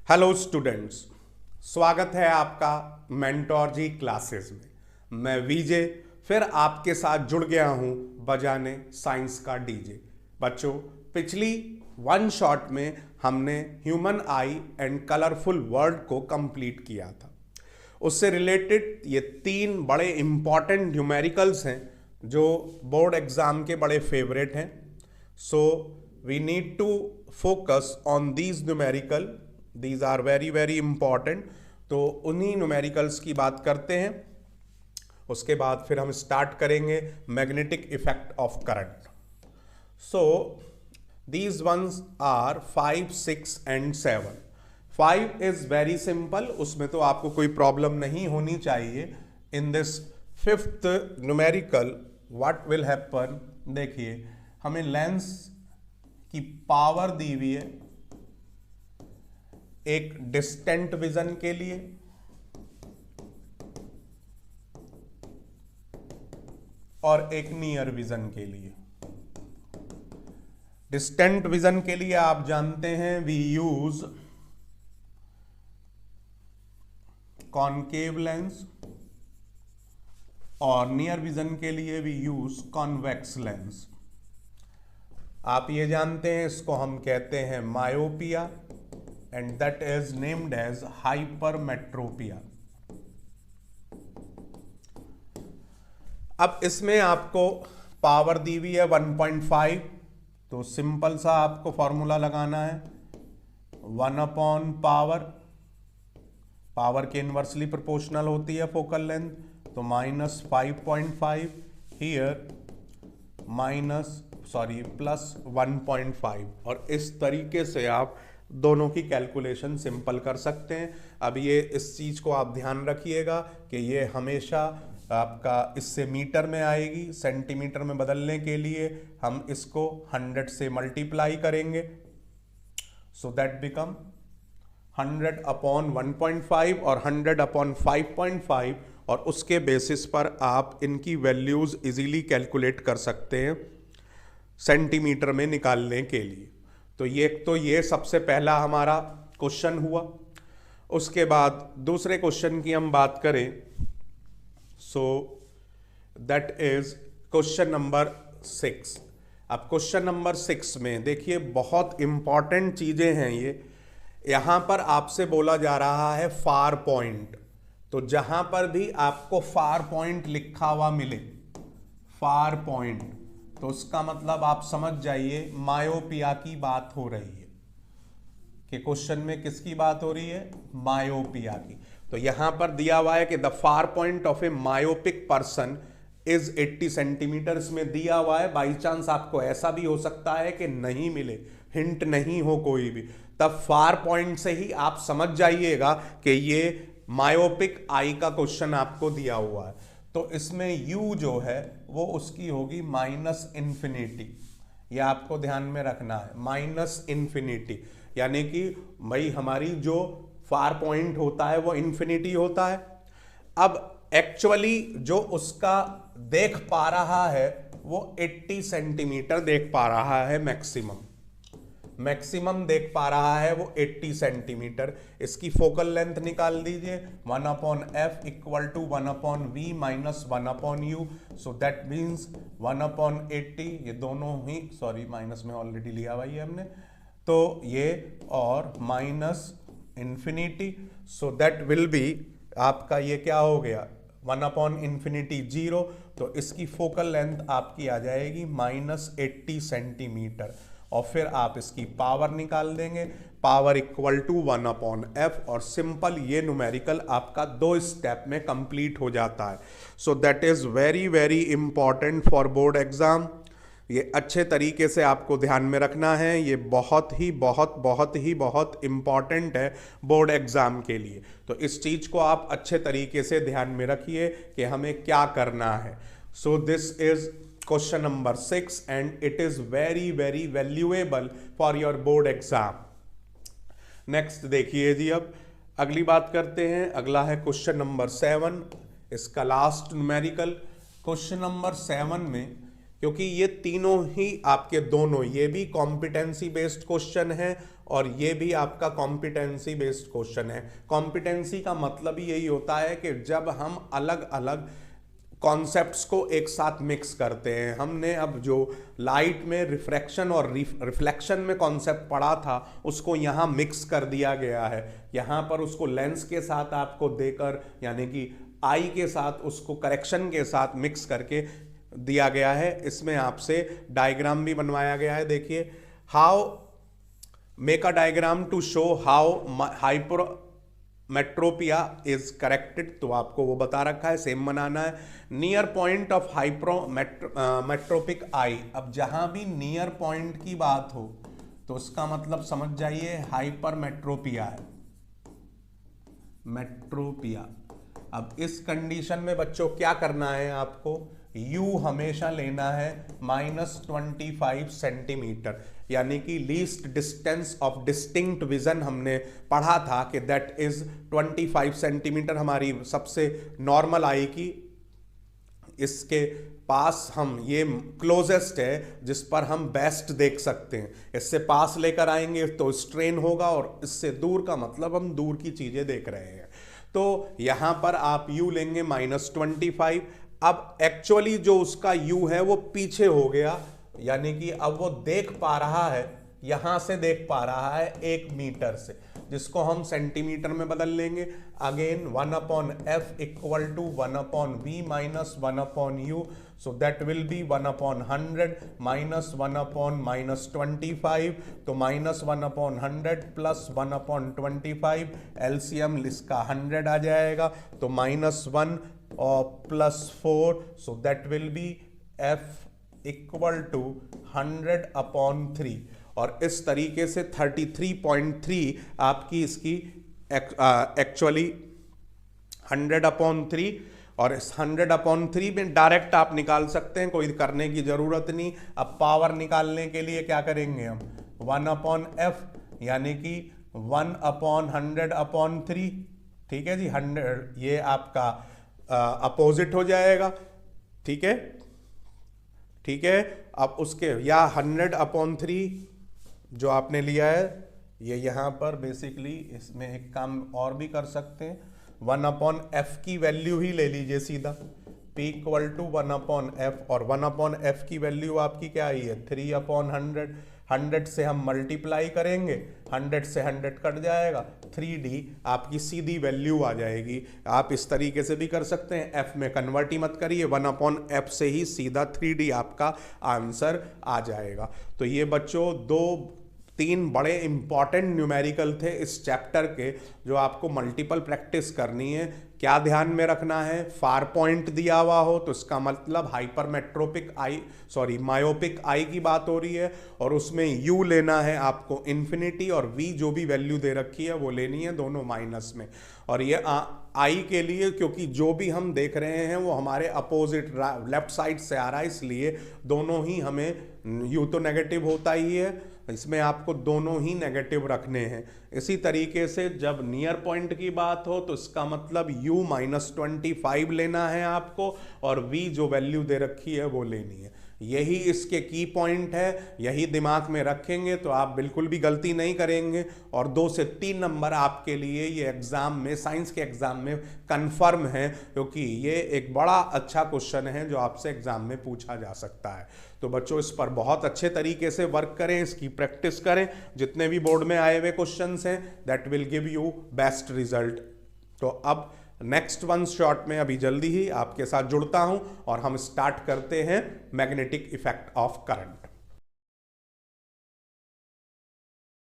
Hello students, स्वागत है आपका मेंटोर जी क्लासेस में। मैं विजय फिर आपके साथ जुड़ गया हूं बजाने साइंस का डीजे। बच्चों, पिछली वन शॉट में हमने human I and colourful world को कंप्लीट किया था। उससे रिलेटेड ये तीन बड़े इंपॉर्टेंट न्यूमेरिकल्स हैं जो बोर्ड एग्जाम के बड़े फेवरेट हैं। So we need to focus on these numerical, these are very very important. तो उन्हीं न्यूमेरिकल्स की बात करते हैं। उसके बाद फिर हम स्टार्ट करेंगे magnetic effect of current. So these ones are 5, 6 and 7। 5 is very simple, उसमें तो आपको कोई प्रॉब्लम नहीं होनी चाहिए। In this fifth numerical what will happen, देखिए हमें लेंस की पावर दी हुई है एक डिस्टेंट विजन के लिए और एक नियर विजन के लिए। डिस्टेंट विजन के लिए आप जानते हैं वी यूज कॉनकेव लेंस और नियर विजन के लिए वी यूज कॉन्वेक्स लेंस। आप ये जानते हैं इसको हम कहते हैं myopia and that is named as hypermetropia. अब इसमें आपको पावर दी हुई है 1.5, तो सिंपल सा आपको फॉर्मूला लगाना है 1 अपॉन पावर के इनवर्सली प्रोपोर्शनल होती है फोकल लेंथ, तो -5.5 हियर प्लस 1.5। और इस तरीके से आप दोनों की कैलकुलेशन सिंपल कर सकते हैं। अब ये इस चीज़ को आप ध्यान रखिएगा कि ये हमेशा आपका इससे मीटर में आएगी, सेंटीमीटर में बदलने के लिए हम इसको 100 से मल्टीप्लाई करेंगे, सो दैट बिकम 100 अपॉन 1.5 और 100 अपॉन 5.5, और उसके बेसिस पर आप इनकी वैल्यूज़ इजीली कैलकुलेट कर सकते हैं सेंटीमीटर में निकालने के लिए। तो ये सबसे पहला हमारा क्वेश्चन हुआ। उसके बाद दूसरे क्वेश्चन की हम बात करें, so that is question number 6। अब क्वेश्चन नंबर 6 में देखिए बहुत इंपॉर्टेंट चीजें हैं ये। यहां पर आपसे बोला जा रहा है फार पॉइंट, तो जहां पर भी आपको फार पॉइंट लिखा हुआ मिले, फार पॉइंट, तो उसका मतलब आप समझ जाइए मायोपिया की बात हो रही है। कि क्वेश्चन में किसकी बात हो रही है? मायोपिया की। तो यहां पर दिया हुआ है कि the far point of A myopic person is 80 centimetre, इसमें दिया हुआ है। बाई चांस आपको ऐसा भी हो सकता है कि नहीं मिले, हिंट नहीं हो कोई भी, तब फार पॉइंट से ही आप समझ जाइएगा कि ये मायोपिक आई का क्वेश्चन आपको दिया हुआ है। तो इसमें u जो है वो उसकी होगी -इन्फिनिटी। यह आपको ध्यान में रखना है, -इन्फिनिटी, यानी कि भाई हमारी जो फार पॉइंट होता है वो इन्फिनिटी होता है। अब एक्चुअली जो उसका देख पा रहा है वो 80 सेंटीमीटर देख पा रहा है, मैक्सिमम देख पा रहा है वो 80 सेंटीमीटर। इसकी फोकल लेंथ निकाल दीजिए, 1/f equal to 1/v minus 1/u, so that means 1/80। ये दोनों ही सॉरी माइनस में ऑलरेडी लिया हुआ है हमने, तो ये और -infinity, so that will be आपका ये क्या हो गया 1/∞ 0। तो इसकी फोकल लेंथ आपकी आ जाएगी -80 सेंटीमीटर। और फिर आप इसकी पावर निकाल देंगे, पावर इक्वल टू 1/f, और सिंपल ये न्यूमेरिकल आपका 2 स्टेप में कंप्लीट हो जाता है। So that is very very important for board exam. ये अच्छे तरीके से आपको ध्यान में रखना है, ये बहुत ही इंपॉर्टेंट है बोर्ड एग्जाम के लिए। तो इस चीज को आप अच्छे तरीके से ध्यान में रखिए कि हमें क्या करना है। So this is question number 6 and it is very very valuable for your board exam. Next देखिए जी, अब अगली बात करते हैं। अगला है क्वेश्चन नंबर 7, इसका लास्ट न्यूमेरिकल। क्वेश्चन नंबर 7 में क्योंकि ये तीनों ही आपके दोनों, ये भी कॉम्पिटेंसी बेस्ड क्वेश्चन है और ये भी आपका कॉम्पिटेंसी बेस्ड क्वेश्चन है। कॉम्पिटेंसी का मतलब ही यही होता है कि जब हम अलग अलग कॉन्सेप्ट्स को एक साथ मिक्स करते हैं। हमने अब जो लाइट में रिफ्रैक्शन और रिफ्लेक्शन में कॉन्सेप्ट पढ़ा था उसको यहाँ मिक्स कर दिया गया है। यहाँ पर उसको लेंस के साथ आपको देकर, यानी कि आई के साथ उसको करेक्शन के साथ मिक्स करके दिया गया है। इसमें आपसे डायग्राम भी बनवाया गया है। देखिए, how make a diagram to show how hypermetropia is corrected, तो आपको वो बता रखा है, सेम बनाना है। Near point of hypermetropic eye, अब जहां भी नियर पॉइंट की बात हो तो उसका मतलब समझ जाइए हाइपरमेट्रोपिया है, मेट्रोपिया। अब इस कंडीशन में बच्चों क्या करना है आपको, u हमेशा लेना है -25 सेंटीमीटर, यानी कि least distance of distinct vision हमने पढ़ा था कि दैट इज 25 सेंटीमीटर हमारी सबसे नॉर्मल आई की। इसके पास हम ये क्लोजेस्ट है जिस पर हम बेस्ट देख सकते हैं। इससे पास लेकर आएंगे तो स्ट्रेन होगा और इससे दूर का मतलब हम दूर की चीजें देख रहे हैं। तो यहां पर आप u लेंगे -25। अब एक्चुअली जो उसका u है वो पीछे हो गया, यानी कि अब वो देख पा रहा है, यहां से देख पा रहा है 1 मीटर से, जिसको हम सेंटीमीटर में बदल लेंगे। Again 1/f equal to 1/v minus 1/u, so that will be 1/100 minus 1/-25, तो -1/100 प्लस 1/25, एलसीएम इसका 100 आ जाएगा, तो -1 और +4, so that will be f equal to 100/3। और इस तरीके से 33.3 आपकी इसकी एक्चुअली 100/3, और इस 100/3 में डायरेक्ट आप निकाल सकते हैं, कोई करने की जरूरत नहीं। अब पावर निकालने के लिए क्या करेंगे हम, 1/f यानी कि 1/100/3, ठीक है जी। 100 ये आपका अपोजिट हो जाएगा, ठीक है, ठीक है। अब उसके या 100/3 जो आपने लिया है ये यहाँ पर बेसिकली इसमें एक काम और भी कर सकते हैं, 1/f की वैल्यू ही ले लीजिए सीधा, p इक्वल टू 1/f, और 1/f की वैल्यू आपकी क्या आई है 3/100। 100 से हम मल्टीप्लाई करेंगे, 100 से 100 कट जाएगा, 3d आपकी सीधी वैल्यू आ जाएगी। आप इस तरीके से भी कर सकते हैं, f में कन्वर्ट ही मत करिए, 1/f से ही सीधा 3d आपका आंसर आ जाएगा। तो ये बच्चों 2-3 बड़े इंपॉर्टेंट न्यूमेरिकल थे इस चैप्टर के, जो आपको मल्टीपल प्रैक्टिस करनी है। क्या ध्यान में रखना है, फार पॉइंट दिया हुआ हो तो इसका मतलब मायोपिक आई की बात हो रही है, और उसमें u लेना है आपको इन्फिनिटी, और v जो भी वैल्यू दे रखी है वो लेनी है, दोनों माइनस में। और ये आई के लिए, क्योंकि जो भी हम देख रहे हैं वो हमारे अपोजिट लेफ्ट साइड से आ रहा है, इसलिए दोनों ही हमें, u तो नेगेटिव होता ही है, इसमें आपको दोनों ही नेगेटिव रखने हैं। इसी तरीके से जब नियर पॉइंट की बात हो तो इसका मतलब u -25 लेना है आपको, और v जो वैल्यू दे रखी है वो लेनी है। यही इसके की पॉइंट है, यही दिमाग में रखेंगे तो आप बिल्कुल भी गलती नहीं करेंगे, और 2 से 3 नंबर आपके लिए ये एग्जाम में, साइंस के एग्जाम में कंफर्म है, क्योंकि ये एक बड़ा अच्छा क्वेश्चन है जो आपसे एग्जाम में पूछा जा सकता है। तो बच्चों इस पर बहुत अच्छे तरीके से वर्क करें, इसकी प्रैक्टिस करें, जितने भी बोर्ड में आए हुए क्वेश्चंस हैं that will give you best result. तो अब नेक्स्ट वन शॉट में अभी जल्दी ही आपके साथ जुड़ता हूं और हम स्टार्ट करते हैं मैग्नेटिक इफेक्ट ऑफ करंट।